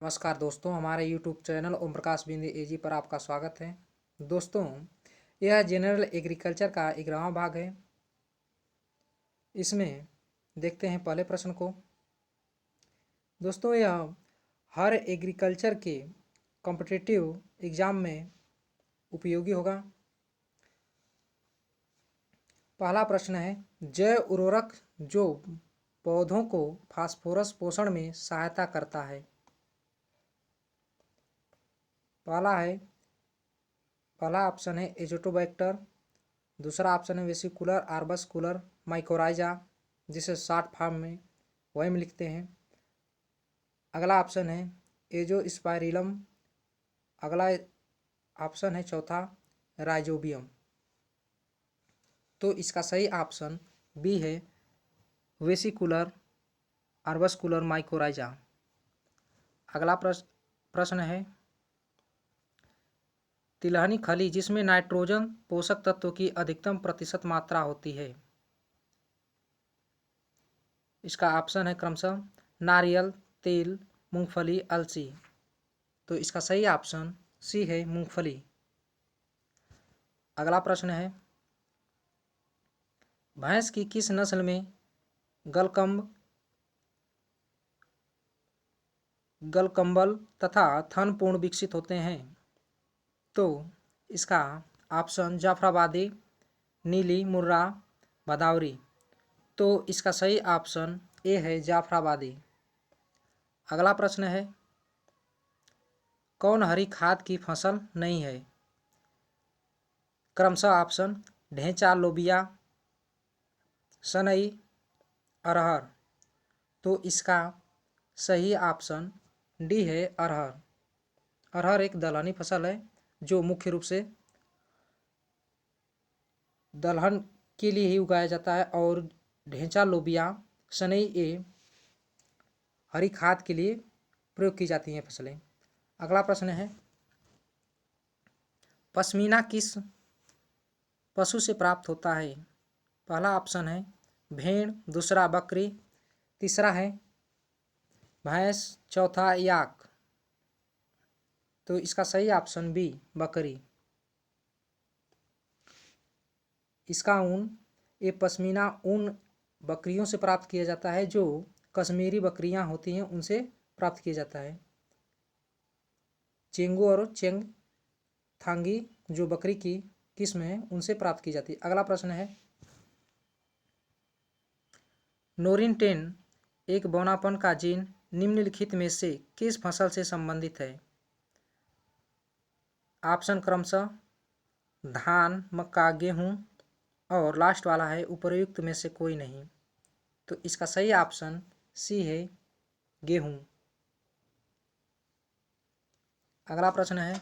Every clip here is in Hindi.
नमस्कार दोस्तों, हमारे YouTube चैनल ओम प्रकाश बिंद एजी पर आपका स्वागत है। दोस्तों, यह जनरल एग्रीकल्चर का 11वां भाग है। इसमें देखते हैं पहले प्रश्न को। दोस्तों, यह हर एग्रीकल्चर के कॉम्पिटिटिव एग्ज़ाम में उपयोगी होगा। पहला प्रश्न है, जैव उर्वरक जो पौधों को फास्फोरस पोषण में सहायता करता है। पहला ऑप्शन है एजोटोबैक्टर, दूसरा ऑप्शन है वेसिकुलर आर्बस्कुलर माइकोराइजा, जिसे शॉर्ट फॉर्म में वही में लिखते हैं। अगला ऑप्शन है एजोस्पाइरिलम, अगला ऑप्शन है चौथा राइजोबियम। तो इसका सही ऑप्शन बी है वेसिकुलर आर्बस्कुलर माइकोराइजा। अगला प्रश्न है, तिलहनी खली जिसमें नाइट्रोजन पोषक तत्व की अधिकतम प्रतिशत मात्रा होती है। इसका ऑप्शन है क्रमशः नारियल, तिल, मूंगफली, अलसी। तो इसका सही ऑप्शन सी है मूंगफली। अगला प्रश्न है, भैंस की किस नस्ल में गलकंबल तथा थन पूर्ण विकसित होते हैं। तो इसका ऑप्शन जाफराबादी, नीली, मुर्रा, भदावरी। तो इसका सही ऑप्शन ए है जाफराबादी। अगला प्रश्न है, कौन हरी खाद की फसल नहीं है। क्रमशः ऑप्शन ढेंचा, लोबिया, सनई, अरहर। तो इसका सही ऑप्शन डी है अरहर। अरहर एक दलहनी फसल है जो मुख्य रूप से दलहन के लिए ही उगाया जाता है, और ढेंचा, लोबिया, सनई ये हरी खाद के लिए प्रयोग की जाती हैं फसलें। अगला प्रश्न है, पश्मीना किस पशु से प्राप्त होता है। पहला ऑप्शन है भेड़, दूसरा बकरी, तीसरा है भैंस, चौथा याक। तो इसका सही ऑप्शन बी बकरी। इसका ऊन, ये पश्मीना ऊन बकरियों से प्राप्त किया जाता है, जो कश्मीरी बकरियां होती हैं उनसे प्राप्त किया जाता है। चेंगू और चेंग थांगी जो बकरी की किस्म है उनसे प्राप्त की जाती है। अगला प्रश्न है, नोरिन 10 एक बौनापन का जीन निम्नलिखित में से किस फसल से संबंधित है। ऑप्शन क्रमशः धान, मक्का, गेहूं, और लास्ट वाला है उपर्युक्त में से कोई नहीं। तो इसका सही ऑप्शन सी है गेहूं। अगला प्रश्न है,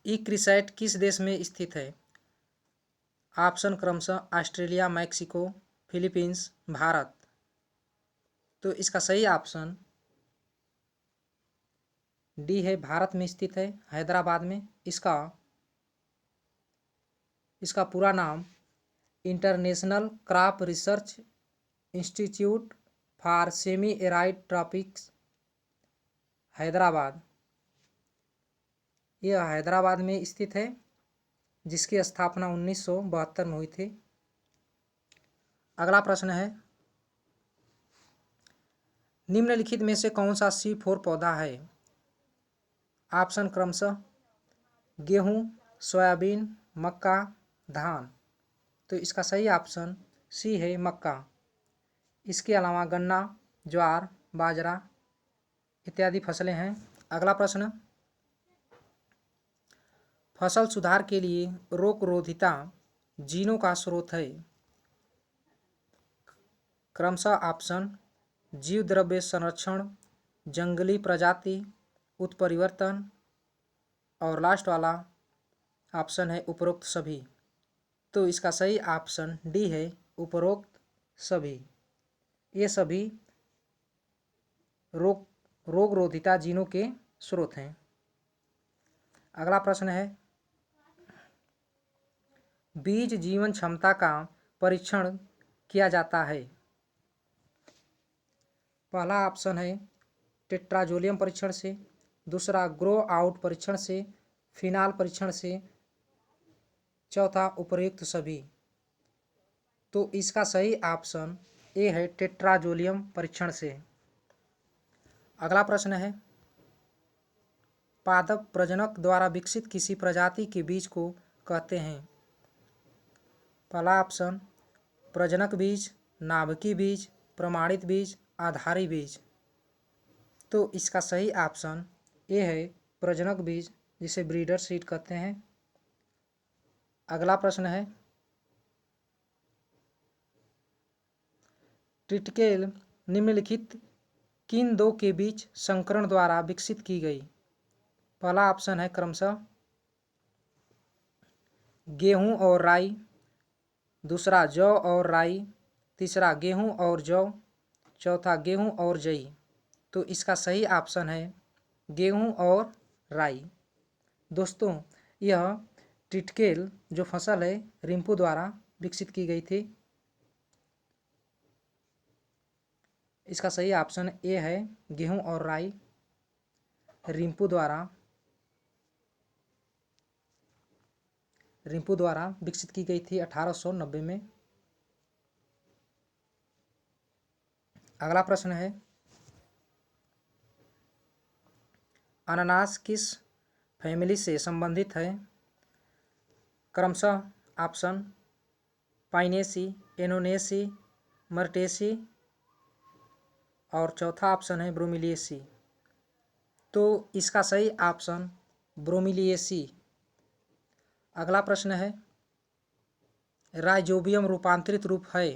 ईक्रिसाइट किस देश में स्थित है। ऑप्शन क्रमशः ऑस्ट्रेलिया, मैक्सिको, फिलीपींस, भारत। तो इसका सही ऑप्शन डी है भारत में स्थित है, हैदराबाद में। इसका पूरा नाम international crop research institute for semi arid tropics Hyderabad, यह हैदराबाद में स्थित है, जिसकी स्थापना 1972 में हुई थी। अगला प्रश्न है, निम्नलिखित में से कौन सा C4 पौधा है। ऑप्शन क्रमशः गेहूं, सोयाबीन, मक्का, धान। तो इसका सही ऑप्शन सी है मक्का। इसके अलावा गन्ना, ज्वार, बाजरा इत्यादि फसलें हैं। अगला प्रश्न, फसल सुधार के लिए रोगरोधिता जीनों का स्रोत है। क्रमशः ऑप्शन जीव द्रव्य संरक्षण, जंगली प्रजाति, उत्परिवर्तन, और लास्ट वाला ऑप्शन है उपरोक्त सभी। तो इसका सही ऑप्शन डी है उपरोक्त सभी। ये सभी रोगरोधिता जीनों के स्रोत हैं। अगला प्रश्न है, बीज जीवन क्षमता का परीक्षण किया जाता है। पहला ऑप्शन है टेट्राजोलियम परीक्षण से, दूसरा ग्रो आउट परीक्षण से, फिनाल परीक्षण से, चौथा उपर्युक्त सभी। तो इसका सही ऑप्शन ए है टेट्राजोलियम परीक्षण से। अगला प्रश्न है, पादप प्रजनक द्वारा विकसित किसी प्रजाति के बीज को कहते हैं? पहला ऑप्शन प्रजनक बीज, नाभिकीय बीज, प्रमाणित बीज, आधारी बीज। तो इसका सही ऑप्शन ए है प्रजनक बीज, जिसे ब्रीडर सीड कहते हैं। अगला प्रश्न है, ट्रिटिकेल निम्नलिखित किन दो के बीच संकरण द्वारा विकसित की गई? पहला ऑप्शन है क्रमशः गेहूं और राई, दूसरा जौ और राई, तीसरा गेहूं और जौ, चौथा गेहूं और जई। तो इसका सही ऑप्शन है गेहूं और राई। दोस्तों, यह ट्रिटिकेल जो फसल है रिम्पू द्वारा विकसित की गई थी। इसका सही ऑप्शन ए है गेहूं और राई, रिम्पू द्वारा विकसित की गई थी 1890 में। अगला प्रश्न है, अनानास किस फैमिली से संबंधित है? क्रमशः ऑप्शन पाइनेसी, एनोनेसी, मर्टेसी और चौथा ऑप्शन है ब्रोमिलिएसी। तो इसका सही ऑप्शन ब्रोमिलिएसी। अगला प्रश्न है, राइजोबियम रूपांतरित रूप है?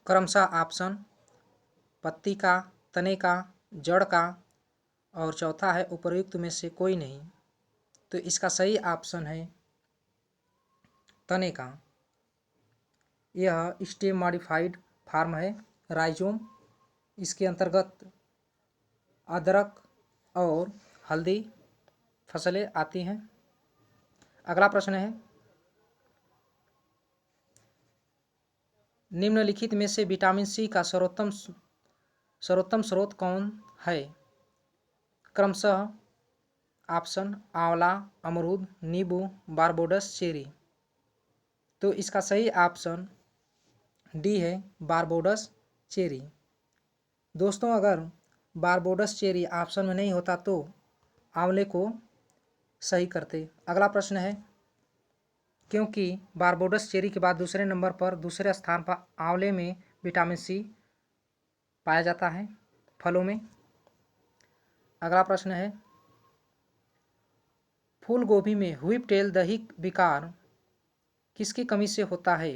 क्रमशः ऑप्शन पत्ती का, तने का, जड़ का और चौथा है उपर्युक्त में से कोई नहीं। तो इसका सही ऑप्शन है तने का। यह स्टेम मॉडिफाइड फार्म है राइजोम। इसके अंतर्गत अदरक और हल्दी फसलें आती हैं। अगला प्रश्न है, निम्नलिखित में से विटामिन सी का सर्वोत्तम स्रोत कौन है? क्रमशः ऑप्शन आंवला, अमरूद, नींबू, बारबोडस, चेरी। तो इसका सही ऑप्शन डी है बारबोडस चेरी। दोस्तों, अगर बारबोडस चेरी ऑप्शन में नहीं होता तो आंवले को सही करते। अगला प्रश्न है, क्योंकि बारबोडस चेरी के बाद दूसरे नंबर पर, दूसरे स्थान पर आंवले में विटामिन सी पाया जाता है फलों में। अगला प्रश्न है, फूल गोभी में व्हिप टेल दही विकार किसकी कमी से होता है?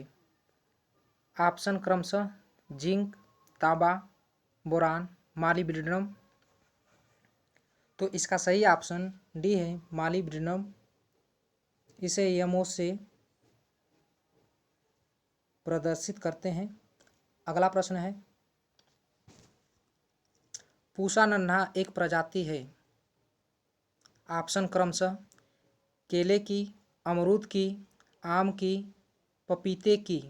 ऑप्शन क्रमशः जिंक, तांबा, बोरान, मालिब्डिनम। तो इसका सही ऑप्शन डी है मालिब्डिनम। इसे यमों से प्रदर्शित करते हैं। अगला प्रश्न है, पूसा नन्हा एक प्रजाति है? ऑप्शन क्रमशः केले की, अमरूद की, आम की, पपीते की।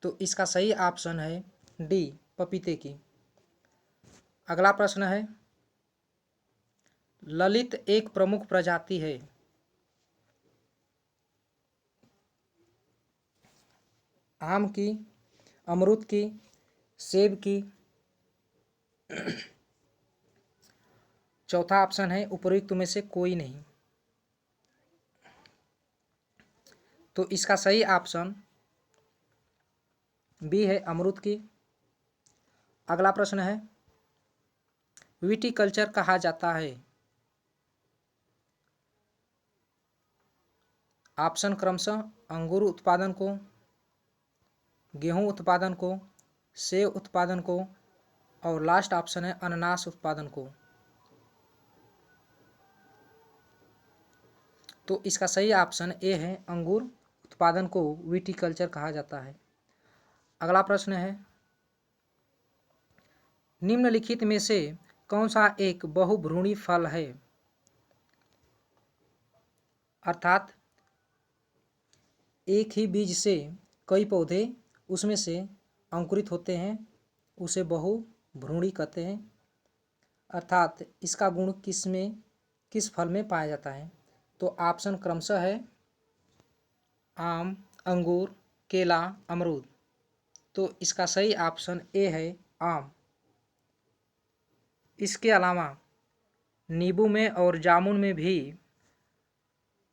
तो इसका सही ऑप्शन है डी पपीते की। अगला प्रश्न है, ललित एक प्रमुख प्रजाति है? आम की, अमरूद की, सेब की, चौथा ऑप्शन है उपर्युक्त में से कोई नहीं। तो इसका सही ऑप्शन बी है अमरूद की। अगला प्रश्न है, विटीकल्चर कहा जाता है? ऑप्शन क्रमशः अंगूर उत्पादन को, गेहूं उत्पादन को, सेब उत्पादन को और लास्ट ऑप्शन है अनानास उत्पादन को। तो इसका सही ऑप्शन ए है अंगूर उत्पादन को विटीकल्चर कहा जाता है। अगला प्रश्न है, निम्नलिखित में से कौन सा एक बहुभ्रूणी फल है? अर्थात एक ही बीज से कई पौधे उसमें से अंकुरित होते हैं, उसे बहुभ्रूणी कहते हैं। अर्थात इसका गुण किस फल में पाया जाता है? तो ऑप्शन क्रमशः है आम, अंगूर, केला, अमरूद। तो इसका सही ऑप्शन ए है आम। इसके अलावा नींबू में और जामुन में भी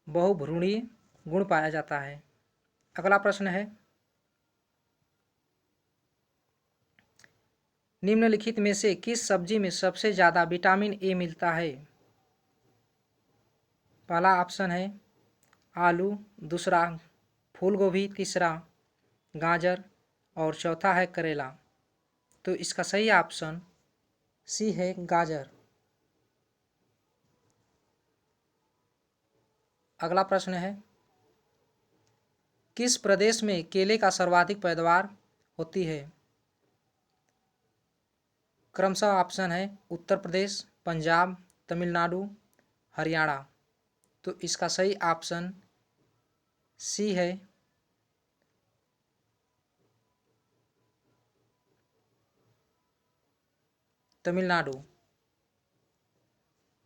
बहुभ्रूणी गुण पाया जाता है। अगला प्रश्न है, निम्नलिखित में से किस सब्जी में सबसे ज़्यादा विटामिन ए मिलता है? पहला ऑप्शन है आलू, दूसरा फूलगोभी, तीसरा गाजर और चौथा है करेला। तो इसका सही ऑप्शन सी है गाजर। अगला प्रश्न है, किस प्रदेश में केले का सर्वाधिक पैदावार होती है? क्रमशः ऑप्शन है उत्तर प्रदेश, पंजाब, तमिलनाडु, हरियाणा। तो इसका सही ऑप्शन सी है तमिलनाडु।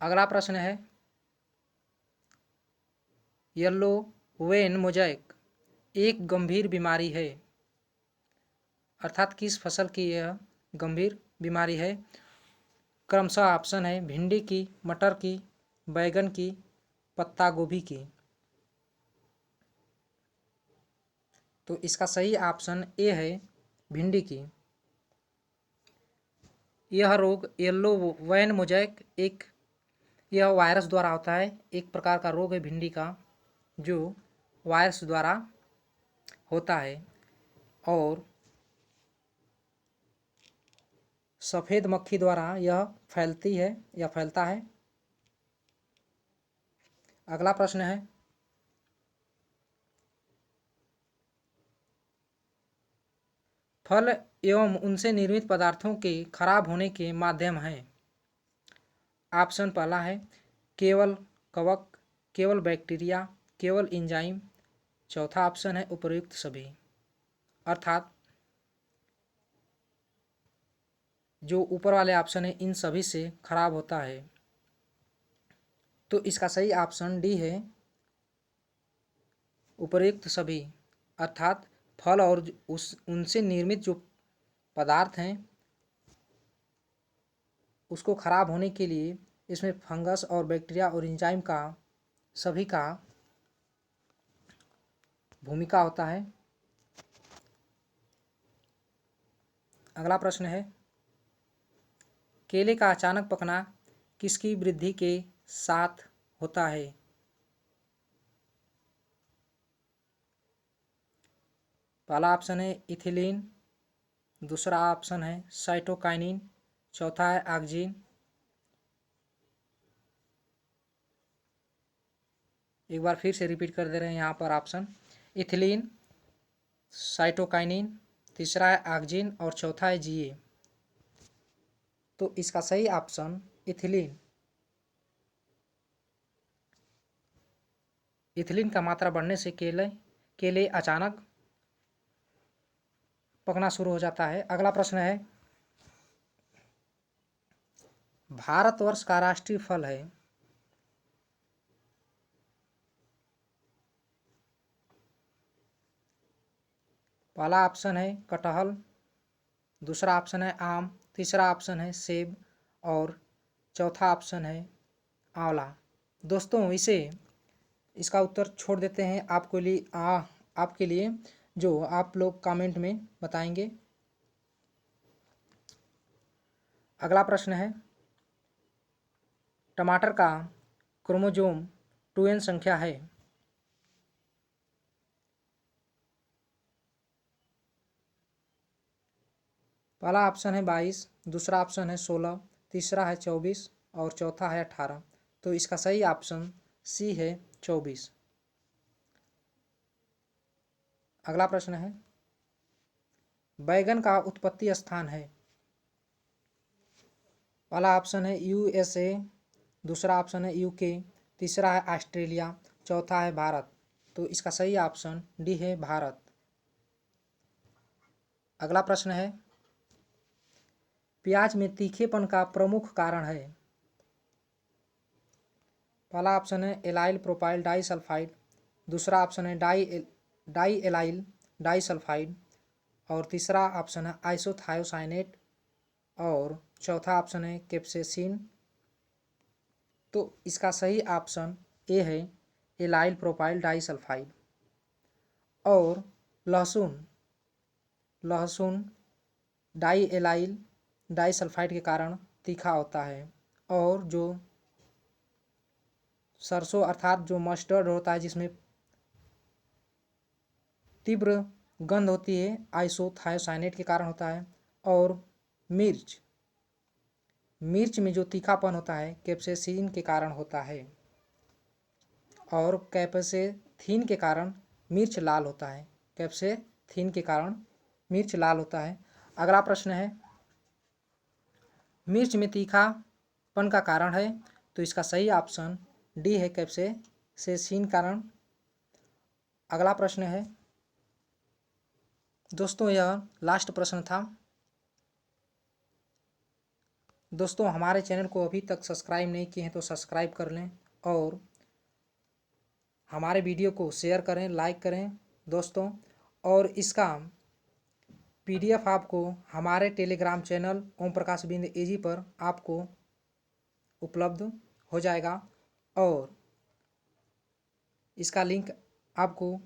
अगला प्रश्न है, येलो वेन मोज़ेक एक गंभीर बीमारी है, अर्थात किस फसल की यह गंभीर बीमारी है? क्रमशः ऑप्शन है भिंडी की, मटर की, बैगन की, पत्ता गोभी की। तो इसका सही ऑप्शन ए है भिंडी की। यह रोग येलो वैन मोज़ेक यह वायरस द्वारा होता है। एक प्रकार का रोग है भिंडी का जो वायरस द्वारा होता है और सफ़ेद मक्खी द्वारा यह फैलता है। अगला प्रश्न है, फल एवं उनसे निर्मित पदार्थों के खराब होने के माध्यम हैं। ऑप्शन पहला है केवल कवक, केवल बैक्टीरिया, केवल एंजाइम। चौथा ऑप्शन है उपर्युक्त सभी। अर्थात जो ऊपर वाले ऑप्शन है इन सभी से खराब होता है। तो इसका सही ऑप्शन डी है उपर्युक्त सभी। अर्थात फल और उनसे निर्मित जो पदार्थ हैं उसको खराब होने के लिए इसमें फंगस और बैक्टीरिया और एंजाइम का सभी का भूमिका होता है। अगला प्रश्न है, केले का अचानक पकना किसकी वृद्धि के साथ होता है? पहला ऑप्शन है इथिलीन, दूसरा ऑप्शन है साइटोकाइनिन, चौथा है ऑक्सिन। एक बार फिर से रिपीट कर दे रहे हैं यहाँ पर ऑप्शन इथिलीन, साइटोकाइनिन, तीसरा है ऑक्सिन और चौथा है जीए। तो इसका सही ऑप्शन इथिलीन। इथिलीन का मात्रा बढ़ने से केले अचानक पकना शुरू हो जाता है। अगला प्रश्न है, भारतवर्ष का राष्ट्रीय फल है। पहला ऑप्शन है कटहल, दूसरा ऑप्शन है आम, तीसरा ऑप्शन है सेब और चौथा ऑप्शन है आंवला। दोस्तों इसका उत्तर छोड़ देते हैं आपके लिए जो आप लोग कमेंट में बताएंगे। अगला प्रश्न है, टमाटर का क्रोमोसोम 2n संख्या है। पहला ऑप्शन है 22, दूसरा ऑप्शन है 16, तीसरा है 24 और चौथा है 18। तो इसका सही ऑप्शन सी है 24। अगला प्रश्न है, बैगन का उत्पत्ति स्थान है। पहला ऑप्शन है यूएसए, दूसरा ऑप्शन है यूके, तीसरा है ऑस्ट्रेलिया, चौथा है भारत। तो इसका सही ऑप्शन डी है भारत। अगला प्रश्न है, प्याज में तीखेपन का प्रमुख कारण है। पहला ऑप्शन है एलाइल प्रोपाइल डाइसल्फाइड, दूसरा ऑप्शन है डाई एलाइल डाइसल्फाइड, और तीसरा ऑप्शन है आइसोथायोसाइनेट, और चौथा ऑप्शन है कैप्सेसिन। तो इसका सही ऑप्शन ए है एलाइल प्रोपाइल डाइसल्फाइड। और लहसुन डाई एलाइल डाइसल्फाइड के कारण तीखा होता है, और जो सरसों अर्थात जो मस्टर्ड होता है जिसमें तीव्र गंध होती है, आइसोथायोसाइनेट के कारण होता है। और मिर्च में जो तीखापन होता है कैप्सेसिन के कारण होता है, और कैप्सेथीन के कारण मिर्च लाल होता है। कैप्सेथीन के कारण मिर्च लाल होता है। अगला प्रश्न है, मिर्च में तीखापन का कारण है। तो इसका सही ऑप्शन डी है कैप्सेसिन कारण। अगला प्रश्न है दोस्तों, यह लास्ट प्रश्न था। दोस्तों, हमारे चैनल को अभी तक सब्सक्राइब नहीं किए हैं तो सब्सक्राइब कर लें, और हमारे वीडियो को शेयर करें, लाइक करें दोस्तों। और इसका PDF आपको हमारे टेलीग्राम चैनल ओम प्रकाश बिंद एजी पर आपको उपलब्ध हो जाएगा, और इसका लिंक आपको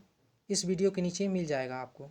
इस वीडियो के नीचे मिल जाएगा आपको।